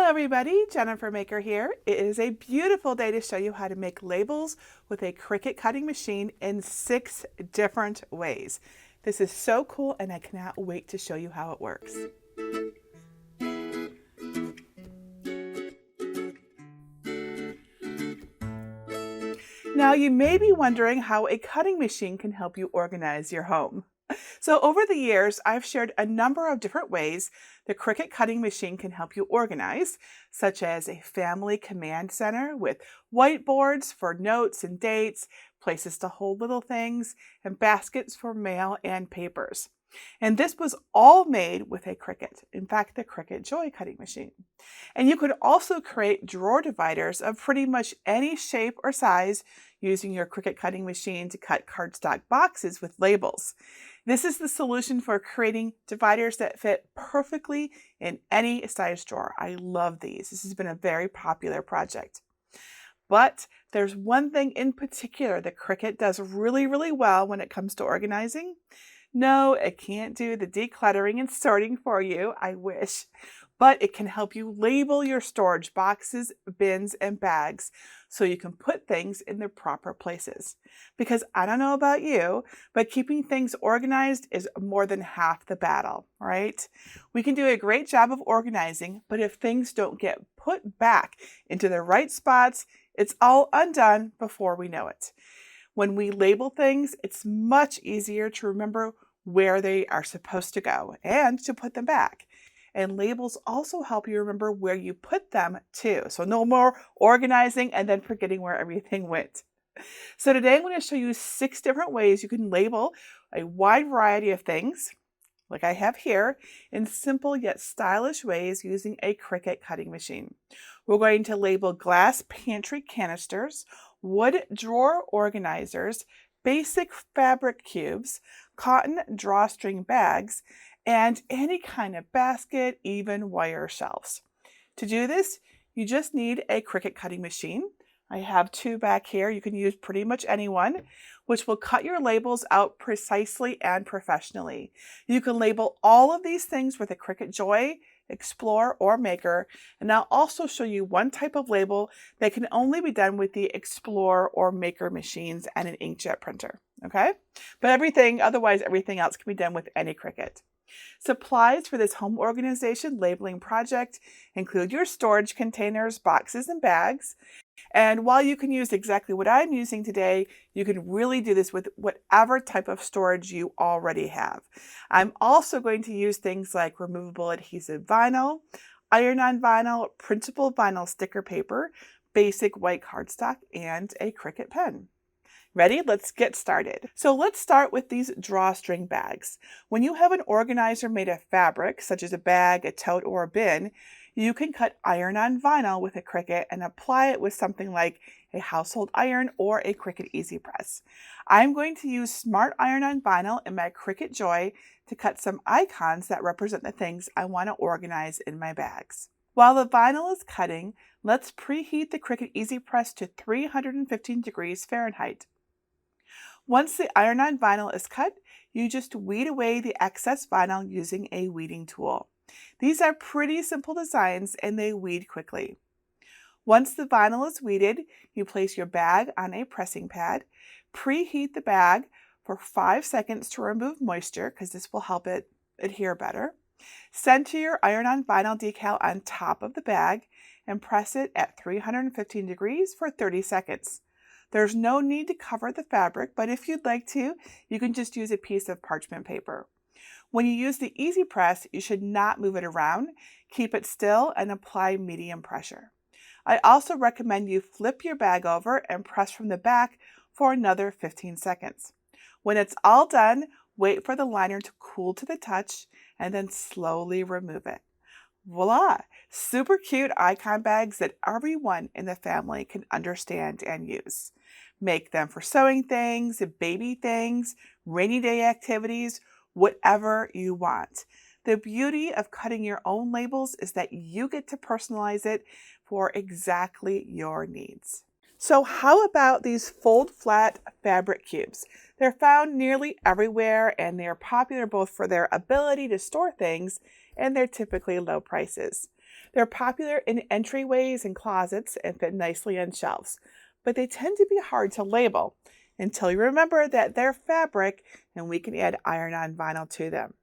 Hello everybody, Jennifer Maker here. It is a beautiful day to show you how to make labels with a Cricut cutting machine in 6 different ways. This is so cool and I cannot wait to show you how it works. Now you may be wondering how a cutting machine can help you organize your home. So over the years, I've shared a number of different ways the Cricut cutting machine can help you organize, such as a family command center with whiteboards for notes and dates, places to hold little things, and baskets for mail and papers. And this was all made with a Cricut, in fact, the Cricut Joy cutting machine. And you could also create drawer dividers of pretty much any shape or size using your Cricut cutting machine to cut cardstock boxes with labels. This is the solution for creating dividers that fit perfectly in any size drawer. I love these. This has been a very popular project. But there's one thing in particular that Cricut does really, really well when it comes to organizing. No, it can't do the decluttering and sorting for you, I wish, but it can help you label your storage boxes, bins, and bags so you can put things in their proper places. Because I don't know about you, but keeping things organized is more than half the battle, right? We can do a great job of organizing, but if things don't get put back into the right spots, it's all undone before we know it. When we label things, it's much easier to remember where they are supposed to go and to put them back. And labels also help you remember where you put them too. So no more organizing and then forgetting where everything went. So today I'm going to show you 6 different ways you can label a wide variety of things, like I have here, in simple yet stylish ways using a Cricut cutting machine. We're going to label glass pantry canisters, wood drawer organizers, basic fabric cubes, cotton drawstring bags, and any kind of basket, even wire shelves. To do this, you just need a Cricut cutting machine. I have 2 back here. You can use pretty much any one, which will cut your labels out precisely and professionally. You can label all of these things with a Cricut Joy, Explore, or Maker, and I'll also show you one type of label that can only be done with the Explore or Maker machines and an inkjet printer, okay? But otherwise everything else can be done with any Cricut. Supplies for this home organization labeling project include your storage containers, boxes, and bags. And while you can use exactly what I'm using today, you can really do this with whatever type of storage you already have. I'm also going to use things like removable adhesive vinyl, iron-on vinyl, printable vinyl sticker paper, basic white cardstock, and a Cricut pen. Ready? Let's get started. So let's start with these drawstring bags. When you have an organizer made of fabric, such as a bag, a tote, or a bin, you can cut iron-on vinyl with a Cricut and apply it with something like a household iron or a Cricut Easy Press. I'm going to use smart iron-on vinyl in my Cricut Joy to cut some icons that represent the things I want to organize in my bags. While the vinyl is cutting, let's preheat the Cricut Easy Press to 315 degrees Fahrenheit. Once the iron-on vinyl is cut, you just weed away the excess vinyl using a weeding tool. These are pretty simple designs and they weed quickly. Once the vinyl is weeded, you place your bag on a pressing pad, preheat the bag for 5 seconds to remove moisture because this will help it adhere better. Center your iron-on vinyl decal on top of the bag and press it at 315 degrees for 30 seconds. There's no need to cover the fabric, but if you'd like to, you can just use a piece of parchment paper. When you use the Easy Press, you should not move it around. Keep it still and apply medium pressure. I also recommend you flip your bag over and press from the back for another 15 seconds. When it's all done, wait for the liner to cool to the touch and then slowly remove it. Voila! Super cute icon bags that everyone in the family can understand and use. Make them for sewing things, baby things, rainy day activities, whatever you want. The beauty of cutting your own labels is that you get to personalize it for exactly your needs. So how about these fold flat fabric cubes? They're found nearly everywhere and they're popular both for their ability to store things and they're typically low prices. They're popular in entryways and closets and fit nicely on shelves, but they tend to be hard to label until you remember that they're fabric and we can add iron-on vinyl to them.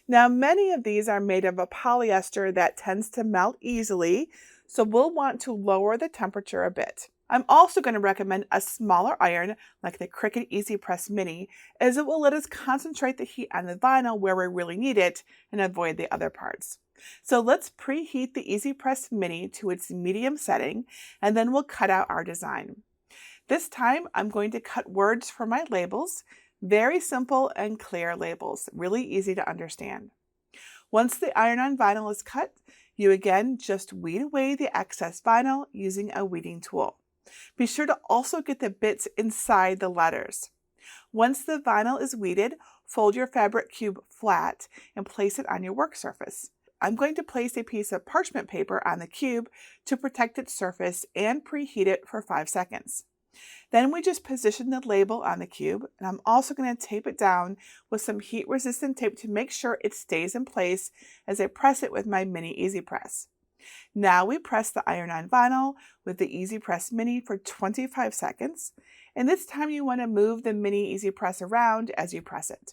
Now, many of these are made of a polyester that tends to melt easily, so we'll want to lower the temperature a bit. I'm also going to recommend a smaller iron like the Cricut Easy Press Mini, as it will let us concentrate the heat on the vinyl where we really need it and avoid the other parts. So let's preheat the Easy Press Mini to its medium setting, and then we'll cut out our design. This time I'm going to cut words for my labels. Very simple and clear labels, really easy to understand. Once the iron-on vinyl is cut, you again just weed away the excess vinyl using a weeding tool. Be sure to also get the bits inside the letters. Once the vinyl is weeded, fold your fabric cube flat and place it on your work surface. I'm going to place a piece of parchment paper on the cube to protect its surface and preheat it for 5 seconds. Then we just position the label on the cube, and I'm also going to tape it down with some heat-resistant tape to make sure it stays in place as I press it with my mini Easy Press. Now we press the iron-on vinyl with the Easy Press Mini for 25 seconds, and this time you want to move the mini Easy Press around as you press it.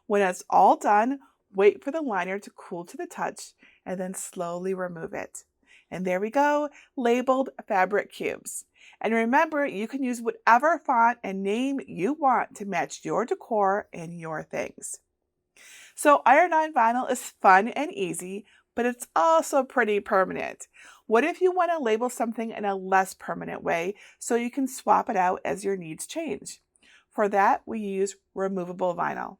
When it's all done, wait for the liner to cool to the touch, and then slowly remove it. And there we go, labeled fabric cubes. And remember, you can use whatever font and name you want to match your decor and your things. So iron-on vinyl is fun and easy, but it's also pretty permanent. What if you want to label something in a less permanent way so you can swap it out as your needs change? For that, we use removable vinyl.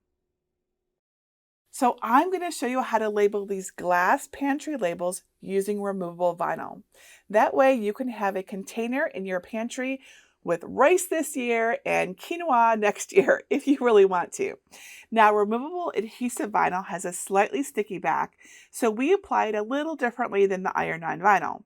So I'm going to show you how to label these glass pantry labels using removable vinyl. That way you can have a container in your pantry with rice this year and quinoa next year if you really want to. Now, removable adhesive vinyl has a slightly sticky back, so we apply it a little differently than the iron-on vinyl.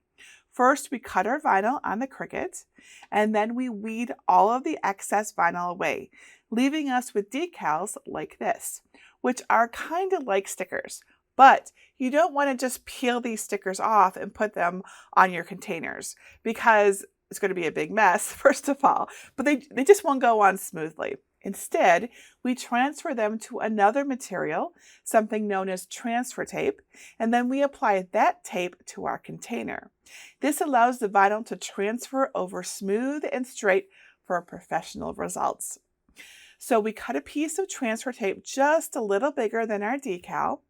First, we cut our vinyl on the Cricut, and then we weed all of the excess vinyl away, leaving us with decals like this, which are kind of like stickers. But you don't want to just peel these stickers off and put them on your containers because it's going to be a big mess, first of all, but they just won't go on smoothly. Instead, we transfer them to another material, something known as transfer tape, and then we apply that tape to our container. This allows the vinyl to transfer over smooth and straight for professional results. So we cut a piece of transfer tape just a little bigger than our decal,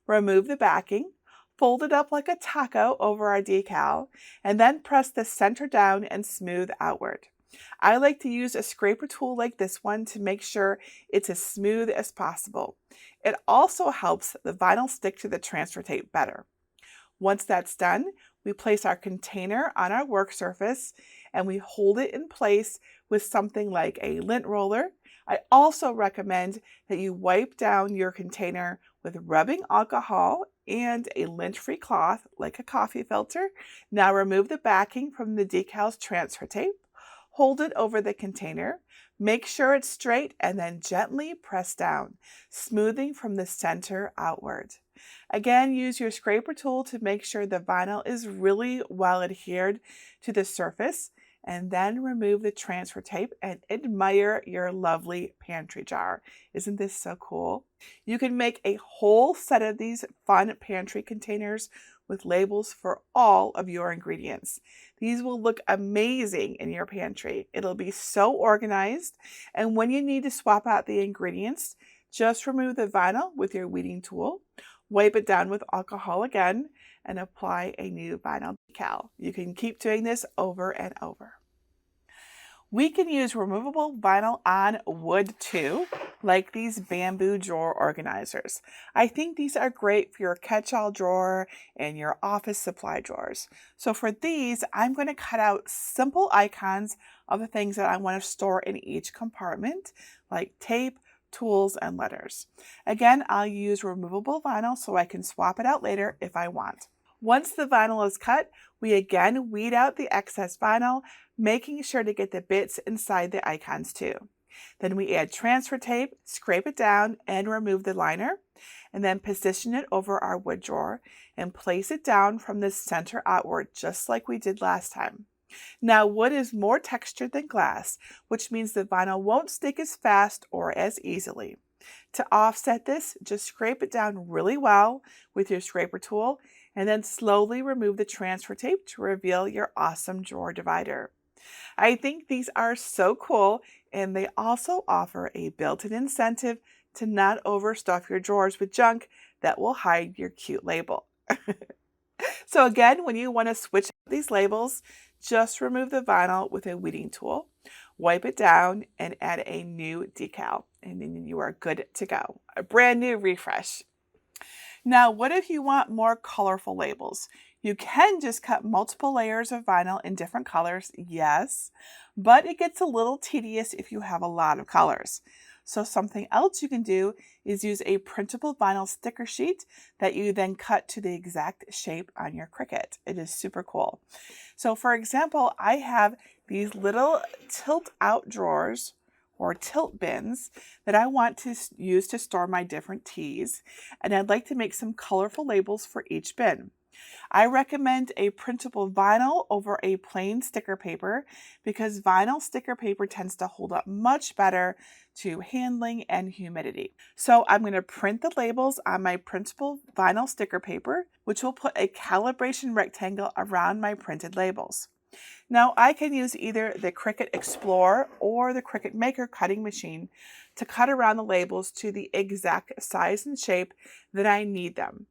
remove the backing, fold it up like a taco over our decal, and then press the center down and smooth outward. I like to use a scraper tool like this one to make sure it's as smooth as possible. It also helps the vinyl stick to the transfer tape better. Once that's done, we place our container on our work surface and we hold it in place with something like a lint roller. I also recommend that you wipe down your container with rubbing alcohol and a lint-free cloth like a coffee filter. Now remove the backing from the decal's transfer tape, hold it over the container, make sure it's straight, and then gently press down, smoothing from the center outward. Again, use your scraper tool to make sure the vinyl is really well adhered to the surface, and then remove the transfer tape and admire your lovely pantry jar. Isn't this so cool? You can make a whole set of these fun pantry containers with labels for all of your ingredients. These will look amazing in your pantry. It'll be so organized, and when you need to swap out the ingredients, just remove the vinyl with your weeding tool, wipe it down with alcohol again, and apply a new vinyl decal. You can keep doing this over and over. We can use removable vinyl on wood too, like these bamboo drawer organizers. I think these are great for your catch-all drawer and your office supply drawers. So for these, I'm going to cut out simple icons of the things that I want to store in each compartment, like tape, tools, and letters. Again, I'll use removable vinyl so I can swap it out later if I want. Once the vinyl is cut, we again weed out the excess vinyl, making sure to get the bits inside the icons too. Then we add transfer tape, scrape it down, and remove the liner, and then position it over our wood drawer and place it down from the center outward, just like we did last time. Now, wood is more textured than glass, which means the vinyl won't stick as fast or as easily. To offset this, just scrape it down really well with your scraper tool and then slowly remove the transfer tape to reveal your awesome drawer divider. I think these are so cool, and they also offer a built-in incentive to not overstuff your drawers with junk that will hide your cute label. So again, when you want to switch out these labels, just remove the vinyl with a weeding tool, wipe it down, and add a new decal, and then you are good to go. A brand new refresh. Now, what if you want more colorful labels? You can just cut multiple layers of vinyl in different colors, yes, but it gets a little tedious if you have a lot of colors. So something else you can do is use a printable vinyl sticker sheet that you then cut to the exact shape on your Cricut. It is super cool. So for example, I have these little tilt out drawers or tilt bins that I want to use to store my different teas, and I'd like to make some colorful labels for each bin. I recommend a printable vinyl over a plain sticker paper because vinyl sticker paper tends to hold up much better to handling and humidity. So I'm going to print the labels on my printable vinyl sticker paper, which will put a calibration rectangle around my printed labels. Now I can use either the Cricut Explorer or the Cricut Maker cutting machine to cut around the labels to the exact size and shape that I need them.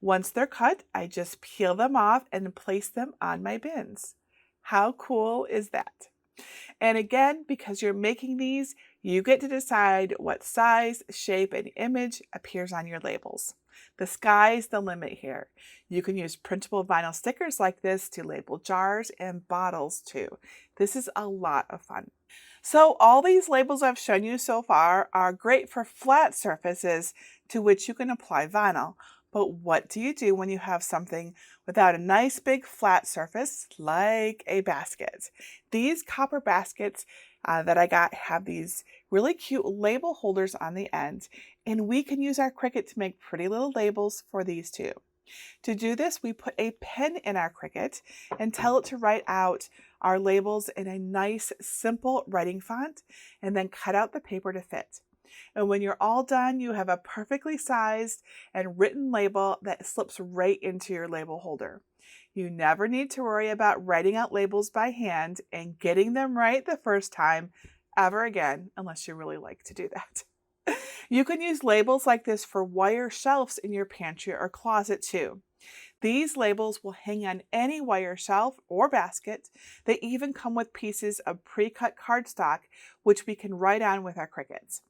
Once they're cut, I just peel them off and place them on my bins. How cool is that? And again, because you're making these, you get to decide what size, shape, and image appears on your labels. The sky's the limit here. You can use printable vinyl stickers like this to label jars and bottles too. This is a lot of fun. So all these labels I've shown you so far are great for flat surfaces to which you can apply vinyl. But what do you do when you have something without a nice big flat surface like a basket? These copper baskets that I got have these really cute label holders on the end, and we can use our Cricut to make pretty little labels for these too. To do this, we put a pen in our Cricut and tell it to write out our labels in a nice, simple writing font, and then cut out the paper to fit. And when you're all done, you have a perfectly sized and written label that slips right into your label holder. You never need to worry about writing out labels by hand and getting them right the first time ever again, unless you really like to do that. You can use labels like this for wire shelves in your pantry or closet too. These labels will hang on any wire shelf or basket. They even come with pieces of pre-cut cardstock, which we can write on with our Cricuts.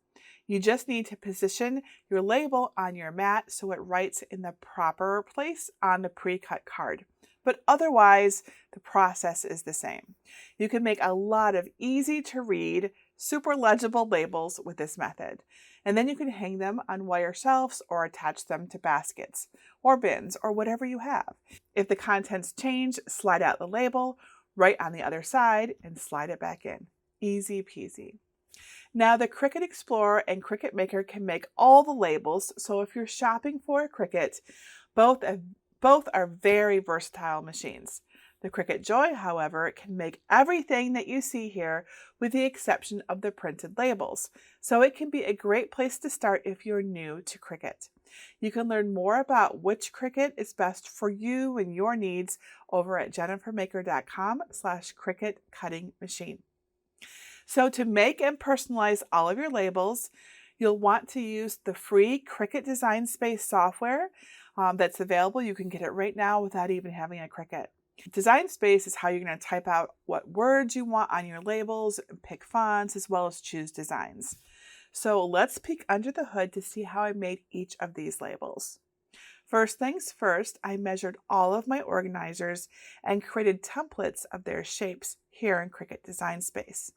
You just need to position your label on your mat so it writes in the proper place on the pre-cut card. But otherwise, the process is the same. You can make a lot of easy to read, super legible labels with this method. And then you can hang them on wire shelves or attach them to baskets or bins or whatever you have. If the contents change, slide out the label, write on the other side, and slide it back in. Easy peasy. Now the Cricut Explorer and Cricut Maker can make all the labels, so if you're shopping for a Cricut, both are very versatile machines. The Cricut Joy, however, can make everything that you see here with the exception of the printed labels, so it can be a great place to start if you're new to Cricut. You can learn more about which Cricut is best for you and your needs over at jennifermaker.com/Cricut cutting machine. So to make and personalize all of your labels, you'll want to use the free Cricut Design Space software that's available. You can get it right now without even having a Cricut. Design Space is how you're going to type out what words you want on your labels, pick fonts, as well as choose designs. So let's peek under the hood to see how I made each of these labels. First things first, I measured all of my organizers and created templates of their shapes here in Cricut Design Space.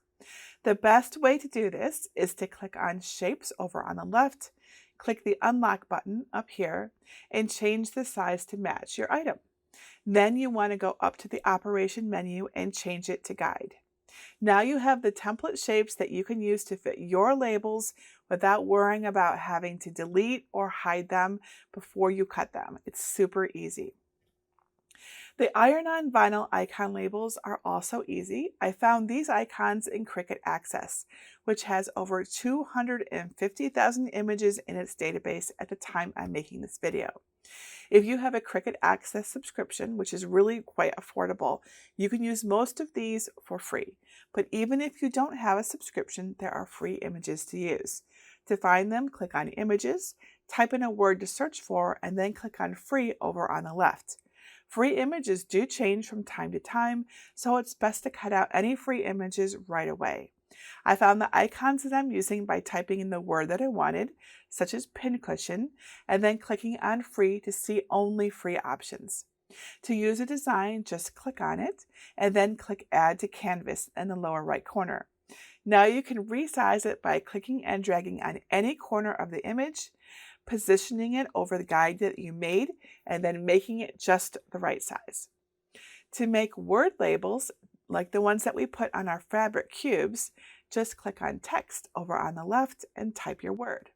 The best way to do this is to click on Shapes over on the left, click the Unlock button up here, and change the size to match your item. Then you want to go up to the Operation menu and change it to Guide. Now you have the template shapes that you can use to fit your labels without worrying about having to delete or hide them before you cut them. It's super easy. The iron-on vinyl icon labels are also easy. I found these icons in Cricut Access, which has over 250,000 images in its database at the time I'm making this video. If you have a Cricut Access subscription, which is really quite affordable, you can use most of these for free. But even if you don't have a subscription, there are free images to use. To find them, click on Images, type in a word to search for, and then click on Free over on the left. Free images do change from time to time, so it's best to cut out any free images right away. I found the icons that I'm using by typing in the word that I wanted, such as pincushion, and then clicking on Free to see only free options. To use a design, just click on it, and then click Add to Canvas in the lower right corner. Now you can resize it by clicking and dragging on any corner of the image, positioning it over the guide that you made, and then making it just the right size. To make word labels, like the ones that we put on our fabric cubes, just click on Text over on the left and type your word.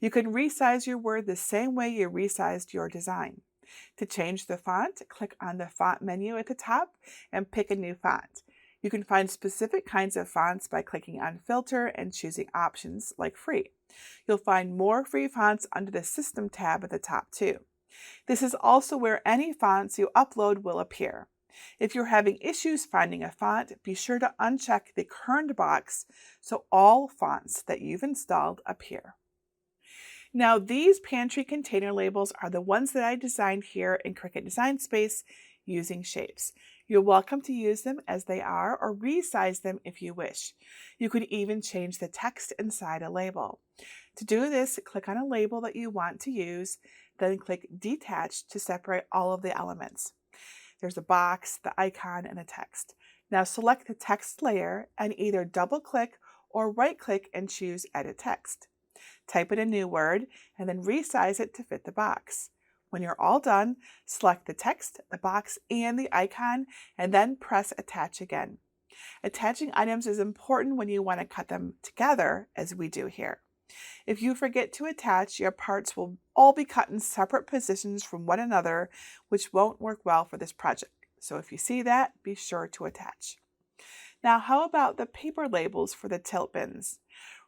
You can resize your word the same way you resized your design. To change the font, click on the font menu at the top and pick a new font. You can find specific kinds of fonts by clicking on Filter and choosing options like Free. You'll find more free fonts under the System tab at the top too. This is also where any fonts you upload will appear. If you're having issues finding a font, be sure to uncheck the Current box so all fonts that you've installed appear. Now these pantry container labels are the ones that I designed here in Cricut Design Space using shapes. You're welcome to use them as they are or resize them if you wish. You could even change the text inside a label. To do this, click on a label that you want to use, then click Detach to separate all of the elements. There's a box, the icon, and the text. Now select the text layer and either double-click or right-click and choose Edit Text. Type in a new word and then resize it to fit the box. When you're all done, select the text, the box, and the icon, and then press Attach again. Attaching items is important when you want to cut them together, as we do here. If you forget to attach, your parts will all be cut in separate positions from one another, which won't work well for this project. So if you see that, be sure to attach. Now, how about the paper labels for the tilt bins?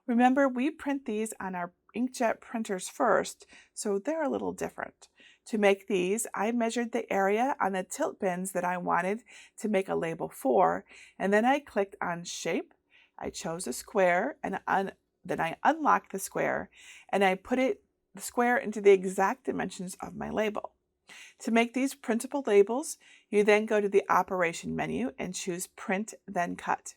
Remember, we print these on our inkjet printers first, so they're a little different. To make these, I measured the area on the tilt bins that I wanted to make a label for, and then I clicked on Shape. I chose a square, and then I unlocked the square, and I put the square into the exact dimensions of my label. To make these printable labels, you then go to the Operation menu and choose Print, then Cut.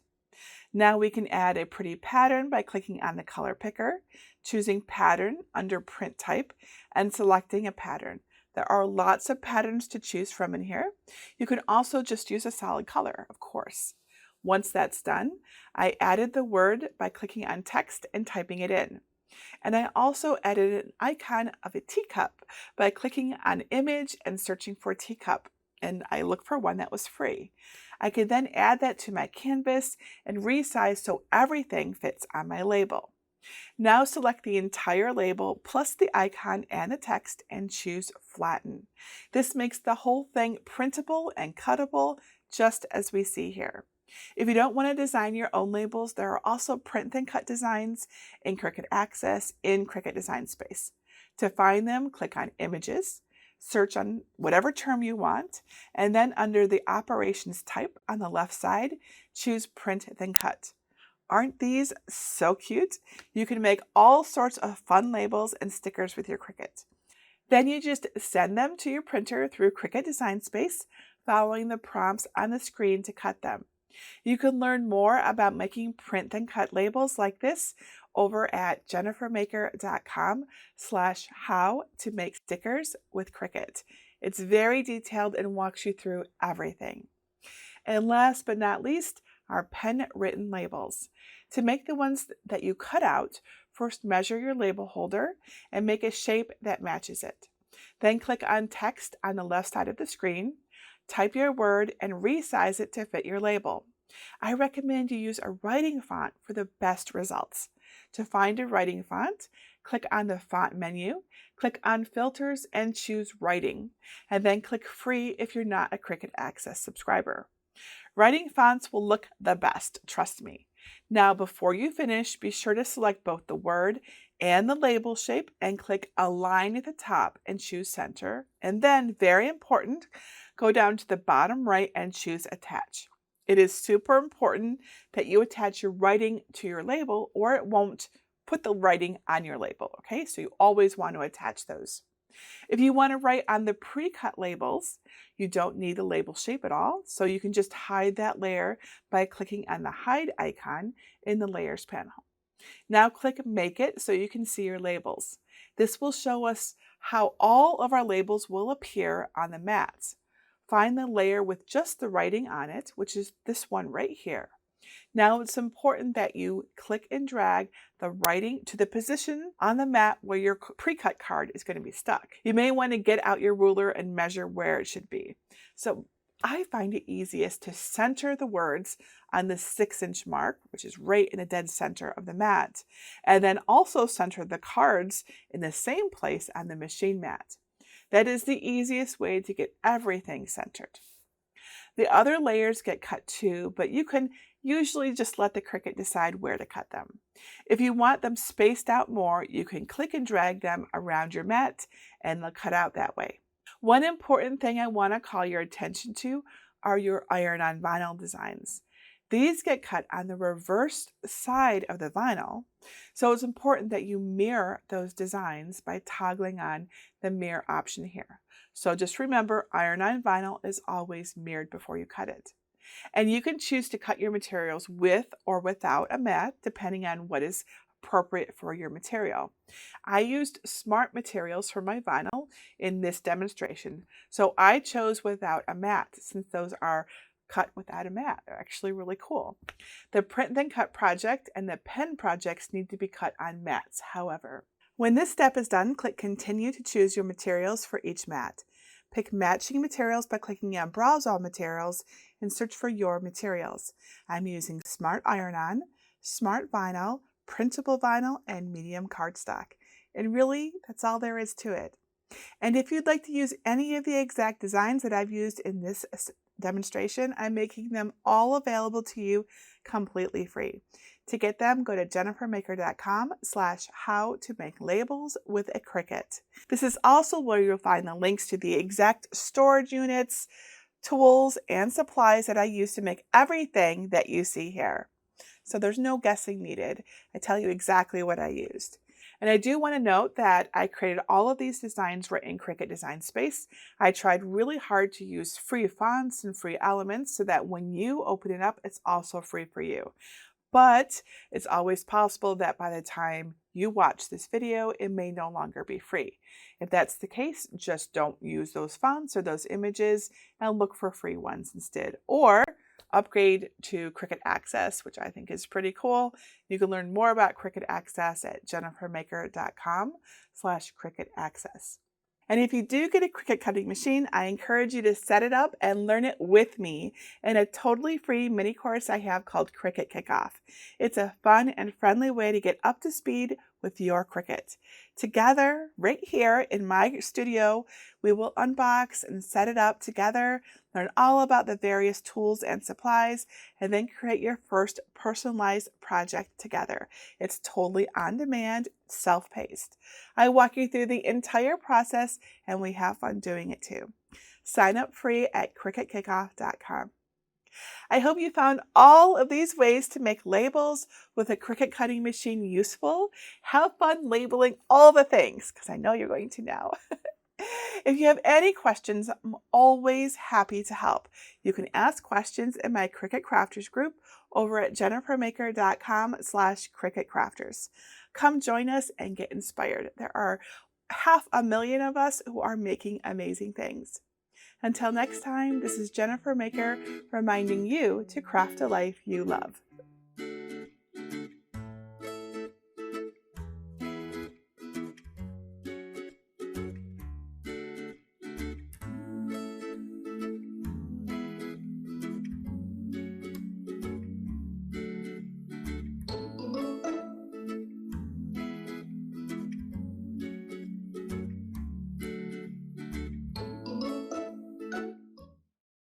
Now we can add a pretty pattern by clicking on the color picker, choosing Pattern under Print Type, and selecting a pattern. There are lots of patterns to choose from in here. You can also just use a solid color, of course. Once that's done, I added the word by clicking on Text and typing it in. And I also added an icon of a teacup by clicking on Image and searching for teacup, and I looked for one that was free. I could then add that to my canvas and resize so everything fits on my label. Now select the entire label plus the icon and the text and choose Flatten. This makes the whole thing printable and cuttable, just as we see here. If you don't want to design your own labels, there are also print and cut designs in Cricut Access in Cricut Design Space. To find them, click on Images, search on whatever term you want, and then under the Operations type on the left side, choose Print then Cut. Aren't these so cute? You can make all sorts of fun labels and stickers with your Cricut. Then you just send them to your printer through Cricut Design Space, following the prompts on the screen to cut them. You can learn more about making print and cut labels like this over at jennifermaker.com/how to make stickers with Cricut. It's very detailed and walks you through everything. And last but not least, our pen written labels. To make the ones that you cut out, first measure your label holder and make a shape that matches it. Then click on Text on the left side of the screen, type your word and resize it to fit your label. I recommend you use a writing font for the best results. To find a writing font, click on the font menu, click on Filters and choose Writing, and then click Free if you're not a Cricut Access subscriber. Writing fonts will look the best, trust me. Now, before you finish, be sure to select both the word and the label shape and click Align at the top and choose Center. And then, very important, go down to the bottom right and choose Attach. It is super important that you attach your writing to your label or it won't put the writing on your label, okay? So you always want to attach those. If you want to write on the pre-cut labels, you don't need the label shape at all, so you can just hide that layer by clicking on the Hide icon in the Layers panel. Now click Make It so you can see your labels. This will show us how all of our labels will appear on the mat. Find the layer with just the writing on it, which is this one right here. Now it's important that you click and drag the writing to the position on the mat where your pre-cut card is going to be stuck. You may want to get out your ruler and measure where it should be. So I find it easiest to center the words on the 6-inch mark, which is right in the dead center of the mat, and then also center the cards in the same place on the machine mat. That is the easiest way to get everything centered. The other layers get cut too, but you can usually just let the Cricut decide where to cut them. If you want them spaced out more, you can click and drag them around your mat and they'll cut out that way. One important thing I want to call your attention to are your iron-on vinyl designs. These get cut on the reverse side of the vinyl, so it's important that you mirror those designs by toggling on the mirror option here. So just remember, iron-on vinyl is always mirrored before you cut it. And you can choose to cut your materials with or without a mat, depending on what is appropriate for your material. I used smart materials for my vinyl in this demonstration, so I chose without a mat since those are cut without a mat. They're actually really cool. The Print Then Cut project and the pen projects need to be cut on mats, however. When this step is done, click Continue to choose your materials for each mat. Pick matching materials by clicking on Browse All Materials and search for your materials. I'm using Smart Iron-On, Smart Vinyl, Printable Vinyl, and Medium Cardstock. And really, that's all there is to it. And if you'd like to use any of the exact designs that I've used in this demonstration, I'm making them all available to you completely free. To get them, go to jennifermaker.com/how-to-make-labels with a Cricut. This is also where you'll find the links to the exact storage units, tools, and supplies that I use to make everything that you see here. So there's no guessing needed. I tell you exactly what I used. And I do want to note that I created all of these designs right in Cricut Design Space. I tried really hard to use free fonts and free elements so that when you open it up, it's also free for you. But it's always possible that by the time you watch this video, it may no longer be free. If that's the case, just don't use those fonts or those images and look for free ones instead. Or upgrade to Cricut Access, which I think is pretty cool. You can learn more about Cricut Access at jennifermaker.com/Cricut Access. And if you do get a Cricut cutting machine, I encourage you to set it up and learn it with me in a totally free mini course I have called Cricut Kickoff. It's a fun and friendly way to get up to speed with your Cricut. Together, right here in my studio, we will unbox and set it up together, learn all about the various tools and supplies, and then create your first personalized project together. It's totally on demand, self-paced. I walk you through the entire process and we have fun doing it too. Sign up free at CricutKickoff.com. I hope you found all of these ways to make labels with a Cricut cutting machine useful. Have fun labeling all the things, because I know you're going to now. If you have any questions, I'm always happy to help. You can ask questions in my Cricut Crafters group over at jennifermaker.com/Cricut Crafters. Come join us and get inspired. There are 500,000 of us who are making amazing things. Until next time, this is Jennifer Maker reminding you to craft a life you love.